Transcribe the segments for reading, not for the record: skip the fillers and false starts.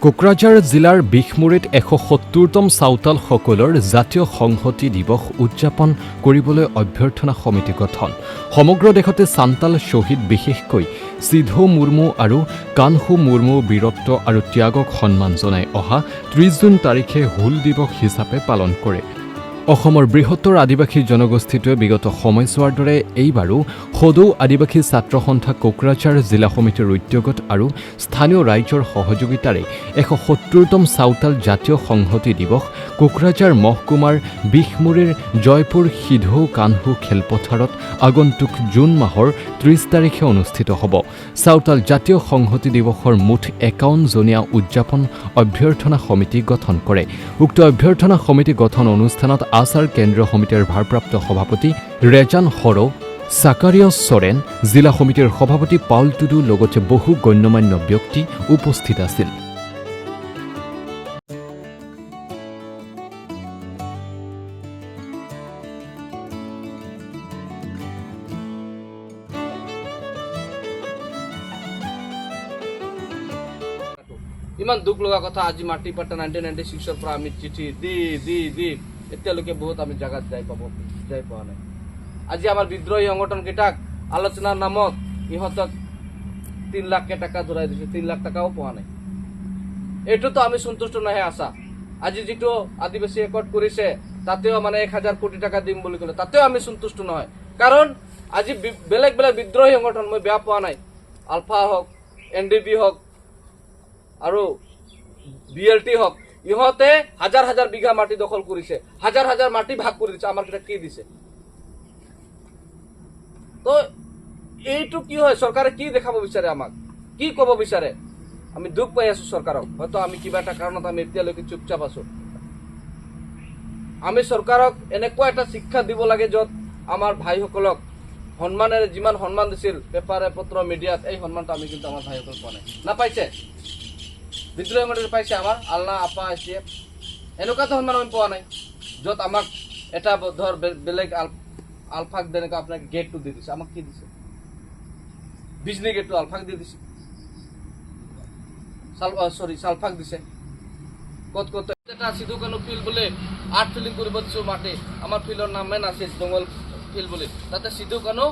কোকৰাঝাৰ জিলাৰ বিঘমুৰিত ১৭০তম চাওতাল সকলৰ জাতীয় সংহতি দিৱস উদযাপন কৰিবলৈ অভ্যৰ্থনা সমিতি গঠন। সমগ্ৰ দেশতে চান্তাল শ্বহীদ বিশেষকৈ সিধু মুৰ্মু আৰু কানহু মুৰ্মু বীৰত্ব আৰু ত্যাগক সন্মান জনাই অহা ৩০ জুন তাৰিখে হুল দিৱস হিচাপে পালন কৰে। অসমৰ বৃহত্তৰ আদিবাসী জনগোষ্ঠীটোৱে বিগত সময়ছোৱাৰ দৰে এইবাৰো সদৌ আদিবাসী ছাত্ৰ সন্থা কোকৰাঝাৰ জিলা সমিতিৰ উদ্যোগত আৰু স্থানীয় ৰাইজৰ সহযোগিতাৰে ১৭০তম চাওতাল জাতীয় সংহতি দিৱস কোকৰাঝাৰ মহকুমাৰ বিঘমুৰিৰ জয়পুৰ সিধু কানহু খেলপথাৰত আগন্তুক জুন মাহৰ ৩০ তাৰিখে অনুষ্ঠিত হ'ব। চাওতাল জাতীয় সংহতি দিৱসৰ মুঠ ৫১ জনীয়া উদযাপন অভ্যৰ্থনা সমিতি গঠন কৰে। উক্ত অভ্যৰ্থনা সমিতি গঠন অনুষ্ঠানত আছাৰ কেন্দ্ৰীয় সমিতিৰ ভাৰপ্ৰাপ্ত সভাপতি ৰেজান হৰ, সাকাৰিয়া চৰেন, জিলা সমিতিৰ সভাপতি পাউল টুডু লগতে বহু গণ্যমান্য ব্যক্তি উপস্থিত আছিল। ইমান দুখ লগা কথা। আজি মাটি পাট্টা 1996 পৰা আমি চিঠি দি এতিয়ালৈকে বহুত আমি জাগাত যাই পোৱা নাই। আজি আমাৰ বিদ্ৰোহী সংগঠন কেইটাক আলোচনাৰ নামত ইহঁতক ৩ লাখ টাকা ধৰাই দিছে, ৩ লাখ টাকাও পোৱা নাই। এইটোতো আমি সন্তুষ্ট নহয়। আশা আজি যিটো আদিবাসী একট কৰিছে তাতেও মানে ১,০০০ কোটি টাকা দিম বুলি ক'লে তাতেও আমি সন্তুষ্ট নহয়। কাৰণ আজি বেলেগ বেলেগ বিদ্ৰোহী সংগঠন মই বেয়া পোৱা নাই, আলফা হওক, NDP হওক আৰু BLT হওক, ইহঁতে হাজাৰ হাজাৰ বিঘা মাটি দখল কৰিছে, হাজাৰ হাজাৰ মাটি ভাগ কৰি দিছে। আমাৰ কেইটা কি দিছে? তো এইটো কি হয়? চৰকাৰে কি দেখাব বিচাৰে, আমাক কি ক'ব বিচাৰে? আমি দুখ পাই আছো চৰকাৰক। হয়তো আমি কিবা এটা কাৰণত আমি এতিয়ালৈকে চুপচাপ আছো। আমি চৰকাৰক এনেকুৱা এটা শিক্ষা দিব লাগে য'ত আমাৰ ভাইসকলক সন্মানেৰে যিমান সন্মান দিছিল পেপাৰে পত্ৰ মিডিয়াত, এই সন্মানটো আমি কিন্তু আমাৰ ভাইসকল পোৱা নাই। নাপাইছে? বিদ্ৰোহী সংগঠন পাইছে, আমাৰ আলনা আপা SDF এনেকুৱাতো সন্মান আমি পোৱা নাই য'ত আমাক এটা ধৰ বেলেগ আলফাক যেনেকৈ আপোনাক গেটটো দি দিছে। আমাক কি দিছে? বিজলী গেটটো আলফাক দি দিছে, চালফাক দিছে। ক'ত এটা সিধু কানহু ফিল্ড বোলে আৰ্ট ফিলিং কৰিব দিছো মাটি, আমাৰ ফিল্ডৰ নামে নাছিল জংগল ফিল্ড বুলি, তাতে সিধু কানহু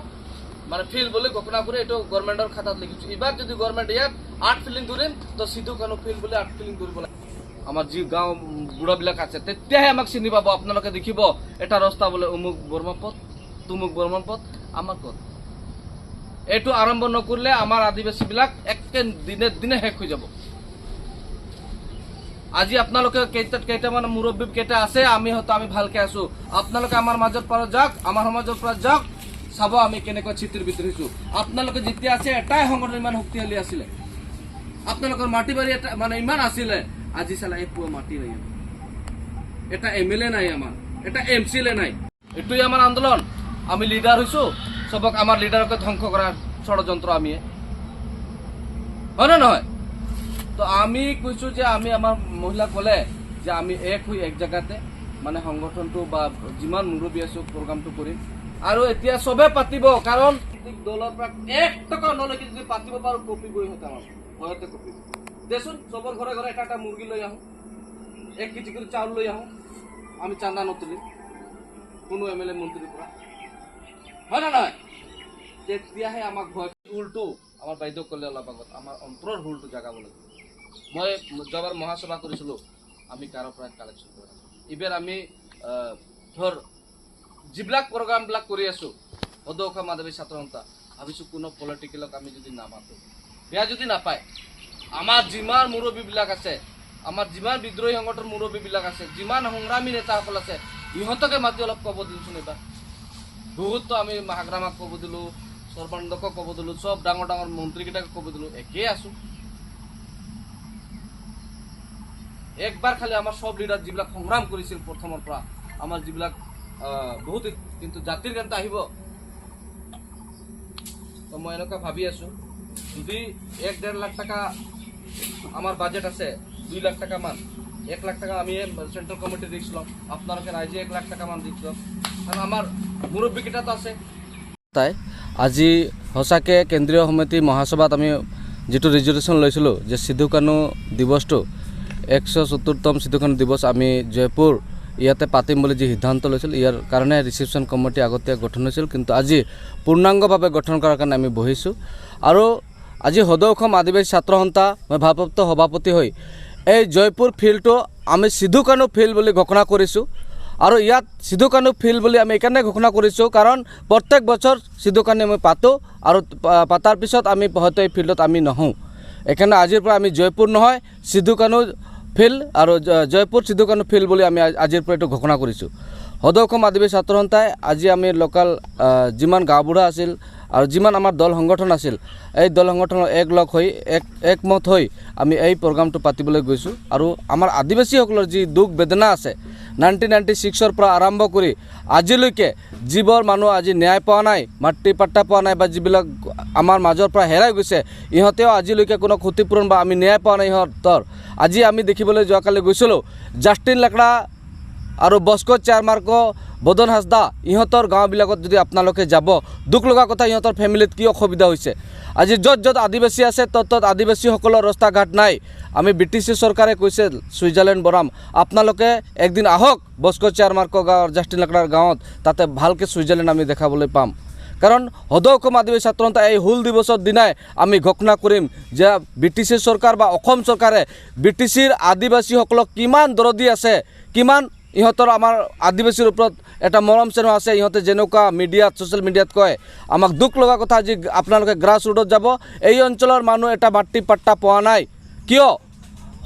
মানে ফিল্ড বুলি ঘোষণা কৰি এইটো গভৰ্ণমেণ্টৰ খাতাত লিখিছো। এইবাৰ যদি গভৰ্ণমেণ্ট ইয়াত আৰ্ট ফিলিং কৰিম তো সিধু কানহু ফিল্ড বুলি আৰ্ট ফিলিং কৰিব লাগে। আমাৰ যি গাঁও বুঢ়াবিলাক আছে তেতিয়াহে আমাক চিনি পাব। আপোনালোকে দেখিব এটা ৰাস্তা বোলে অমুক বৰ্মপথ, তুমুক বৰ্মপথ, আমাৰ ক'ত? এইটো আৰম্ভ নকৰিলে আমাৰ আদিবাসীবিলাক একে দিনে দিনে শেষ হৈ যাব। আজি আপোনালোকে কেইটামান মুৰব্বী কেইটা আছে, আমি ভালকে আছো। আপোনালোকে আমাৰ মাজৰ পৰা যাওক, আমাৰ সমাজৰ পৰা যাওক, চাব আমি কেনেকৈ চিতিৰ ভিতৰত হৈছো। আপোনালোকে যেতিয়া আছে এটাই সংগঠন ইমান শক্তিশালী আছিলে, আপোনালোকৰ মাটি বাৰী এটা মানে ইমান আছিলে, আজি চালা এক পোৱা মাটি নাই, এটা MLA নাই, আমাৰ এটা MCLA নাই। এইটোৱে আমাৰ আন্দোলন। আমি লিডাৰ হৈছো, চবক আমাৰ লিডাৰকে ধ্বংস কৰাৰ ষড়যন্ত্ৰ আমি, হয় নে নহয়? তো আমি কৈছো যে আমি আমাৰ মহিলা ক'লে যে আমি এক হৈ এক জেগাতে মানে সংগঠনটো বা যিমান মুৰব্বী আছো প্ৰগ্ৰামটো কৰিম। আৰু এতিয়া চবে পাতিব, কাৰণ দলৰ পৰা ১ টকা নলৈকে যদি পাতিব পাৰো কপি কৰি হতে আমাৰ ভয়তে কপি দেচোন। চবৰ ঘৰে ঘৰে এটা মুৰ্গী লৈ আহোঁ, 1 কেজি কৰি চাউল লৈ আহোঁ, আমি চান্দা নতুলিম কোনো MLA মন্ত্ৰীৰ পৰা, হয় না নহয়? তেতিয়াহে আমাক ভয়। হুলটো আমাৰ বাইদেউ ক'লে অলপ আগত, আমাৰ অন্তৰৰ হুলটো জাগাব লাগিব। মই যোৱাবাৰ মহাসভা কৰিছিলোঁ, আমি কাৰো পৰা কালেকশ্যন কৰা নাই। এইবাৰ আমি ধৰ যিবিলাক প্ৰগ্ৰামবিলাক কৰি আছো সদৌ অসম আদিবাসী ছাত্ৰ সন্থা, ভাবিছোঁ কোনো পলিটিকেলক আমি যদি নামাতো, বেয়া যদি নাপায়, আমাৰ যিমান মুৰব্বীবিলাক আছে, আমাৰ যিমান বিদ্ৰোহী সংগঠনৰ মুৰব্বীবিলাক আছে, যিমান সংগ্ৰামী নেতাসকল আছে, ইহঁতকে মাতি অলপ ক'ব দিলচোন। এইবাৰ বহুতো আমি হাগ্ৰামাক ক'ব দিলোঁ, সৰ্বানন্দকক ক'ব দিলোঁ, চব ডাঙৰ ডাঙৰ মন্ত্ৰীকেইটাক ক'ব দিলোঁ, একেই আছো। একবাৰ খালি আমাৰ সব লিডাৰ যিবিলাক সংগ্ৰাম কৰিছিল প্ৰথমৰ পৰা, আমাৰ যিবিলাক বহুত কিন্তু জাতিৰ কাৰণে আহিব। তো মই এনেকুৱা ভাবি আছো, যদি 1-1.5 লাখ টাকা আমাৰ বাজেট আছে, 2 লাখ টাকা মান, 1 লাখ টাকা আমি চেন্ট্ৰেল কমিটি ৰিক্স লম, আপোনালোকে ৰাইজে 1 লাখ টাকা মান ৰিক্স লম, কাৰণ আমাৰ মুৰব্বী কেইটাতো আছে। তাই আজি সঁচাকৈ কেন্দ্ৰীয় সমিতি মহাসভাত আমি যিটো ৰিজলিউশ্যন লৈছিলোঁ যে সিধু কানহু দিৱসটো 174তম চিটুকানি দিৱস আমি জয়পুৰ ইয়াতে পাতিম বুলি যি সিদ্ধান্ত লৈছিল ইয়াৰ কাৰণে ৰিচেপশ্যন কমিটি আগতীয়া গঠন হৈছিল, কিন্তু আজি পূৰ্ণাংগভাৱে গঠন কৰাৰ কাৰণে আমি বহিছোঁ। আৰু আজি সদৌ অসম আদিবাসী ছাত্ৰ সন্থা মই ভাৰপ্ৰাপ্ত সভাপতি হৈ এই জয়পুৰ ফিল্ডটো আমি সিধু কানু ফিল্ড বুলি ঘোষণা কৰিছোঁ। আৰু ইয়াত সিধু কানু ফিল্ড বুলি আমি এইকাৰণে ঘোষণা কৰিছোঁ কাৰণ প্ৰত্যেক বছৰ সিধু কানু আমি পাতোঁ আৰু পাতাৰ পিছত আমি হয়তো এই ফিল্ডত আমি নহওঁ। এইকাৰণে আজিৰ পৰা আমি জয়পুৰ নহয় সিধু কানু ফিল্ড আৰু জয়পুৰ সিধু কানু ফিল্ড বুলি আমি আজিৰ পৰা এইটো ঘোষণা কৰিছোঁ। সদৌ অসম আদিবাসী ছাত্ৰ সন্থাই আজি আমি লোকেল যিমান গাঁওবুঢ়া আছিল আৰু যিমান আমাৰ দল সংগঠন আছিল এই দল সংগঠনৰ একমত হৈ আমি এই প্ৰগ্ৰামটো পাতিবলৈ গৈছোঁ। আৰু আমাৰ আদিবাসীসকলৰ যি দুখ বেদনা আছে 1996ৰ পৰা আৰম্ভ কৰি আজিলৈকে যিবোৰ মানুহ আজি ন্যায় পোৱা নাই, মাটি পাট্টা পোৱা নাই বা যিবিলাক আমাৰ মাজৰ পৰা হেৰাই গৈছে ইহঁতেও আজিলৈকে কোনো ক্ষতিপূৰণ বা আমি ন্যায় পোৱা নাই ইহঁতৰ। আজি আমি দেখিবলৈ যোৱাকালি গৈছিলোঁ জাষ্টিন লাকৰা আৰু বস্কো চেয়াৰমাৰ্ক বদন হাজদা ইহঁতৰ গাঁওবিলাকত যদি আপোনালোকে যাব দুখ লগা কথা ইহঁতৰ ফেমিলিত কি অসুবিধা হৈছে। আজি য'ত য'ত আদিবাসী আছে ত'ত আদিবাসীসকলৰ ৰাস্তা ঘাট নাই। আমি BTC চৰকাৰে কৈছে ছুইজাৰলেণ্ড বনাম, আপোনালোকে একদিন আহক বস্কো চেয়াৰমাৰ্ক গাঁৱৰ জাষ্টিন লাকৰাৰ গাঁৱত, তাতে ভালকৈ ছুইজাৰলেণ্ড আমি দেখাবলৈ পাম। কাৰণ সদৌ অসম আদিবাসী ছাত্ৰ সন্থা এই হুল দিৱসৰ দিনাই আমি ঘোষণা কৰিম যে BTC চৰকাৰ বা অসম চৰকাৰে BTCৰ আদিবাসীসকলক কিমান দৰদী আছে, কিমান ইহঁতৰ আমাৰ আদিবাসীৰ ওপৰত এটা মৰম চেনেহ আছে। ইহঁতে যেনেকুৱা মিডিয়াত ছ'চিয়েল মিডিয়াত কয় আমাক দুখ লগা কথা আজি আপোনালোকে গ্ৰাছ ৰুটত যাব এই অঞ্চলৰ মানুহ এটা মাটি পাট্টা পোৱা নাই কিয়?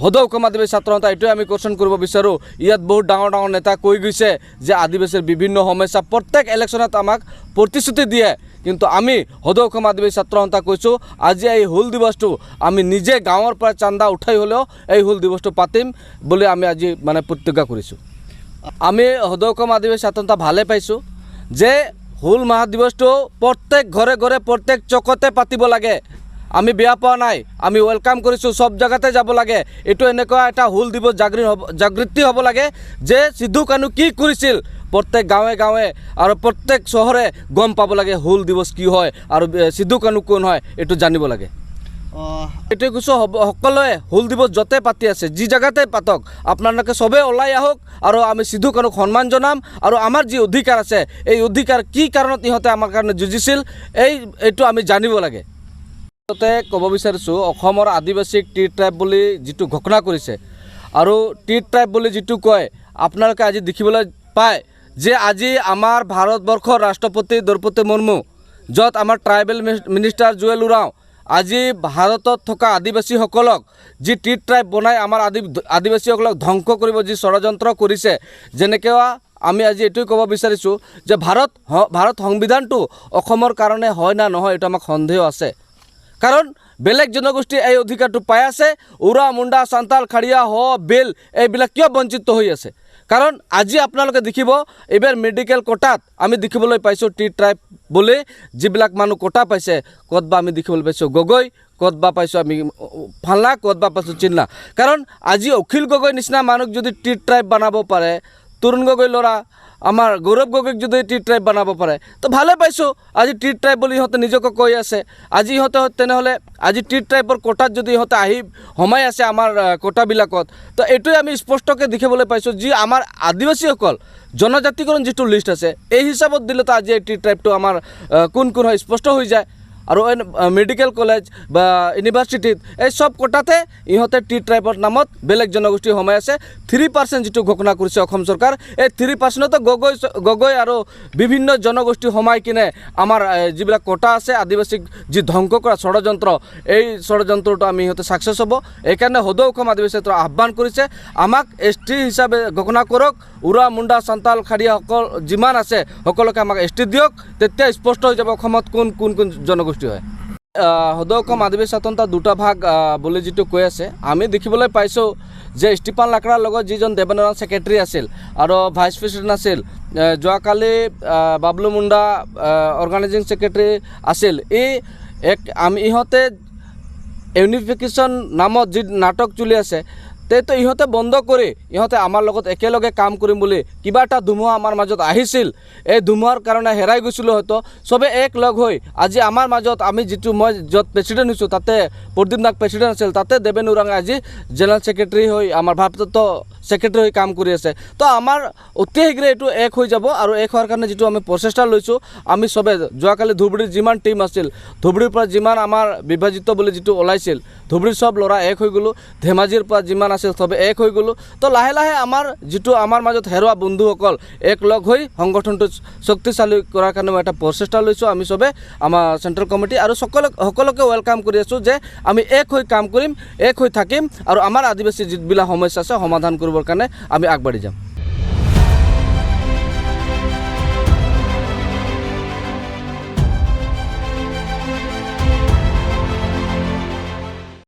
সদৌ অসম আদিবাসী ছাত্ৰ সন্থা এইটোৱে আমি কোৱেশ্যন কৰিব বিচাৰোঁ। ইয়াত বহুত ডাঙৰ ডাঙৰ নেতা কৈ গৈছে যে আদিবাসীৰ বিভিন্ন সমস্যা প্ৰত্যেক ইলেকশ্যনত আমাক প্ৰতিশ্ৰুতি দিয়ে, কিন্তু আমি সদৌ অসম আদিবাসী ছাত্ৰ সন্থা কৈছোঁ আজি এই হুল দিৱসটো আমি নিজে গাঁৱৰ পৰা চান্দা উঠাই হ'লেও এই হুল দিৱসটো পাতিম বুলি আমি আজি মানে প্ৰতিজ্ঞা কৰিছোঁ। আমি সদৌ অসম আদিবাসী ছাত্ৰ সন্থা ভালে পাইছোঁ যে হুল মাহ দিৱসটো প্ৰত্যেক ঘৰে ঘৰে প্ৰত্যেক চকতে পাতিব লাগে। আমি বেয়া পোৱা নাই, আমি ৱেলকাম কৰিছোঁ, সব জেগাতে যাব লাগে। এইটো এনেকুৱা এটা হুল দিৱস জাগৃতি হ'ব লাগে যে সিধু কানু কি কৰিছিল প্ৰত্যেক গাঁৱে গাঁৱে আৰু প্ৰত্যেক চহৰে গম পাব লাগে হুল দিৱস কি হয় আৰু সিধু কানু কোন হয় এইটো জানিব লাগে। এইটোৱে কৈছোঁ সকলোৱে হুল দিৱস য'তে পাতি আছে যি জেগাতে পাতক আপোনালোকে চবেই ওলাই আহক আৰু আমি সিধু কানুক সন্মান জনাম। আৰু আমাৰ যি অধিকাৰ আছে এই অধিকাৰ কি কাৰণত ইহঁতে আমাৰ কাৰণে যুঁজিছিল এইটো আমি জানিব লাগে। ক'ব বিচাৰিছোঁ অসমৰ আদিবাসীক টি ট্ৰাইব বুলি যিটো ঘোষণা কৰিছে আৰু টি ট্ৰাইব বুলি যিটো কয় আপোনালোকে আজি দেখিবলৈ পায় যে আজি আমাৰ ভাৰতবৰ্ষৰ ৰাষ্ট্ৰপতি দ্ৰৌপদী মুৰ্মু, য'ত আমাৰ ট্ৰাইবেল মিনিষ্টাৰ জুৱেল ওৰাওঁ আজি ভাৰতত থকা আদিবাসীসকলক যি টি ট্ৰাইব বনাই আমাৰ আদিবাসীসকলক ধ্বংস কৰিব যি ষড়যন্ত্ৰ কৰিছে, যেনেকৈ আমি আজি এইটোৱে ক'ব বিচাৰিছোঁ যে ভাৰত সংবিধানটো অসমৰ কাৰণে হয় না নহয় এইটো আমাক সন্দেহ আছে। কাৰণ বেলেগ জনগোষ্ঠীয়ে এই অধিকাৰটো পাই আছে, উৰা মুণ্ডা চান্তাল খাৰিয়া বেল এইবিলাক কিয় বঞ্চিত হৈ আছে? কাৰণ আজি আপোনালোকে দেখিব এইবাৰ মেডিকেল কোটাত আমি দেখিবলৈ পাইছোঁ টি ট্ৰাইব বুলি যিবিলাক মানুহ কোটা পাইছে, ক'তবা আমি দেখিবলৈ পাইছোঁ গগৈ, ক'তবা পাইছোঁ আমি ফাল্লা, ক'তবা পাইছোঁ চিন্না। কাৰণ আজি অখিল গগৈ নিচিনা মানুহক যদি টি ট্ৰাইব বনাব পাৰে, তৰুণ গগৈ ল'ৰা আমাৰ গৌৰৱ গগৈক যদি টি ট্ৰাইব বনাব পাৰে তো ভালে পাইছোঁ। আজি টি ট্ৰাইব বুলি ইহঁতে নিজকে কৈ আছে। আজি ইহঁতে তেনেহ'লে আজি টি ট্ৰাইবৰ কোটাত যদি ইহঁতে আহি সোমাই আছে আমাৰ কোটাবিলাকত, তো এইটোৱে আমি স্পষ্টকৈ দেখিবলৈ পাইছোঁ যি আমাৰ আদিবাসীসকল জনজাতিকৰণ যিটো লিষ্ট আছে এই হিচাপত দিলেতো আজি এই টি ট্ৰাইবটো আমাৰ কোন কোন হয় স্পষ্ট হৈ যায়। আৰু মেডিকেল কলেজ বা ইউনিভাৰ্চিটিত এই সব কোটাতে ইহঁতে টি ট্ৰাইবৰ নামত বেলেগ জনগোষ্ঠী সোমাই আছে। 3% যিটো ঘোষণা কৰিছে অসম চৰকাৰ, এই 3%তো গগৈ আৰু বিভিন্ন জনগোষ্ঠী সোমাই কিনে আমাৰ যিবিলাক কোটা আছে আদিবাসীক যি ধ্বংস কৰা ষড়যন্ত্ৰ, এই ষড়যন্ত্ৰটো আমি ইহঁতে ছাকচেছ হ'ব। এইকাৰণে সদৌ অসম আদিবাসী ছাত্ৰ আহ্বান কৰিছে আমাক ST হিচাপে ঘোষণা কৰক, উৰা মুণ্ডা চান্তাল খাৰিয়াসকল যিমান আছে সকলোকে আমাক ST দিয়ক, তেতিয়া স্পষ্ট হৈ যাব অসমত কোন কোন কোন জনগোষ্ঠী হয়। সদৌ অসম আদিবাসী ছাত্ৰ সন্থা দুটা ভাগ বুলি যিটো কৈ আছে, আমি দেখিবলৈ পাইছোঁ যে ষ্টিফান লাকৰাৰ লগত যিজন দেবেন্দ্ৰনাথ ছেক্ৰেটাৰী আছিল আৰু ভাইচ প্ৰেছিডেণ্ট আছিল, যোৱাকালি বাবলু মুণ্ডা অৰ্গেনাইজিং ছেক্ৰেটাৰী আছিল। ইহঁতে ইউনিফিকেশ্যন নামত যি নাটক চলি আছে তো ইহঁতে বন্ধ কৰি ইহঁতে আমাৰ লগত একেলগে কাম কৰিম বুলি কিবা এটা ধুমুহা আমাৰ মাজত আহিছিল। এই ধুমুহাৰ কাৰণে হেৰাই গৈছিলোঁ হয়তো। চবে এক লগ হৈ আজি আমাৰ মাজত আমি যিটো মই য'ত প্ৰেচিডেণ্ট হৈছোঁ তাতে প্ৰদীপ নাগ প্ৰেচিডেণ্ট আছিল, তাতে দেৱেন ওৰাঙে আজি জেনেৰেল ছেক্ৰেটাৰী হৈ আমাৰ ভাৰপ্ৰাপ্ত ছেক্ৰেটাৰী হৈ কাম কৰি আছে। তো আমাৰ অতি শীঘ্ৰে এইটো এক হৈ যাব আৰু এক হোৱাৰ কাৰণে যিটো আমি প্ৰচেষ্টা লৈছোঁ, আমি চবে যোৱাকালি ধুবুৰীৰ যিমান টীম আছিল, ধুবুৰীৰ পৰা যিমান আমাৰ বিভাজিত বুলি যিটো ওলাইছিল, ধুবুৰীৰ চব ল'ৰা এক হৈ গ'লোঁ, ধেমাজিৰ পৰা যিমান আছিল চবে এক হৈ গ'লোঁ। তো লাহে লাহে আমাৰ যিটো আমাৰ মাজত হেৰুৱা বন্ধুসকল এক লগ হৈ সংগঠনটো শক্তিশালী কৰাৰ কাৰণে মই এটা প্ৰচেষ্টা লৈছোঁ। আমি চবে আমাৰ চেণ্ট্ৰেল কমিটি আৰু সকলোকে ৱেলকাম কৰি আছোঁ যে আমি এক হৈ কাম কৰিম, এক হৈ থাকিম আৰু আমাৰ আদিবাসী যিবিলাক সমস্যা আছে সমাধান কৰিবৰ কাৰণে আমি আগবাঢ়ি যাম।